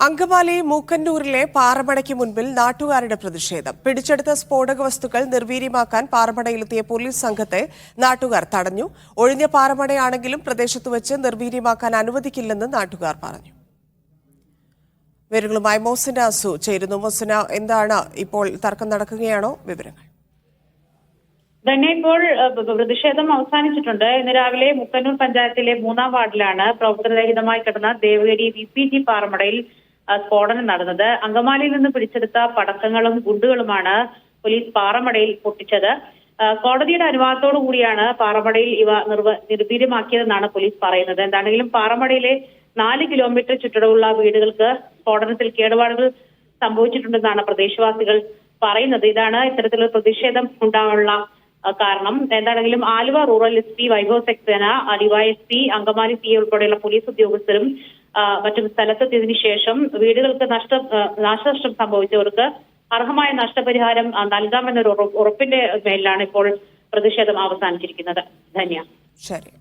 അങ്കമാലി മൂക്കന്നൂരിലെ പാറമടയ്ക്ക് മുൻപിൽ നാട്ടുകാരുടെ പ്രതിഷേധം. പിടിച്ചെടുത്ത സ്ഫോടക വസ്തുക്കൾ നിർവീര്യമാക്കാൻ പാറമടയിലെത്തിയ പോലീസ് സംഘത്തെ നാട്ടുകാർ തടഞ്ഞു. ഒഴിഞ്ഞ പാറമടയാണെങ്കിലും പ്രദേശത്ത് വെച്ച് നിർവീര്യമാക്കാൻ അനുവദിക്കില്ലെന്ന് നാട്ടുകാർ പറഞ്ഞു. വിവരങ്ങളുമായി മോസിന അസു ചേരുന്നു. മോസിന, എന്താണ് ഇപ്പോൾ തർക്കം നടക്കുകയാണോ? വിവരങ്ങൾ. തന്നെ ഇപ്പോൾ പ്രതിഷേധം അവസാനിച്ചിട്ടുണ്ട്. ഇന്ന് രാവിലെ മുക്കന്നൂർ പഞ്ചായത്തിലെ 3-ാം വാർഡിലാണ് പ്രവർത്തനരഹിതമായി കിടന്ന ദേവഗിരി VPG പാറമടയിൽ സ്ഫോടനം നടന്നത്. അങ്കമാലിയിൽ നിന്ന് പിടിച്ചെടുത്ത പടക്കങ്ങളും ഗുണ്ടുകളുമാണ് പോലീസ് പാറമടയിൽ പൊട്ടിച്ചത്. കോടതിയുടെ അനുവാദത്തോടു കൂടിയാണ് പാറമടയിൽ ഇവ നിർവീര്യമാക്കിയതെന്നാണ് പോലീസ് പറയുന്നത്. എന്താണെങ്കിലും പാറമടയിലെ 4 കിലോമീറ്റർ ചുറ്റളവുള്ള വീടുകൾക്ക് സ്ഫോടനത്തിൽ കേടുപാടുകൾ സംഭവിച്ചിട്ടുണ്ടെന്നാണ് പ്രദേശവാസികൾ പറയുന്നത്. ഇതാണ് ഇത്തരത്തിലുള്ള പ്രതിഷേധം ഉണ്ടാകാനുള്ള കാരണം. എന്താണെങ്കിലും Aluva rural SP Vaibhav Saxena, DYSP, Angamaly CA ഉൾപ്പെടെയുള്ള പോലീസ് ഉദ്യോഗസ്ഥരും മറ്റും സ്ഥലത്തെത്തിയതിനു ശേഷം വീടുകൾക്ക് നാശനഷ്ടം സംഭവിച്ചവർക്ക് അർഹമായ നഷ്ടപരിഹാരം നൽകാമെന്നൊരു ഉറപ്പിന്റെ മേലിലാണ് ഇപ്പോൾ പ്രതിഷേധം അവസാനിച്ചിരിക്കുന്നത്. ധന്യ. ശരി.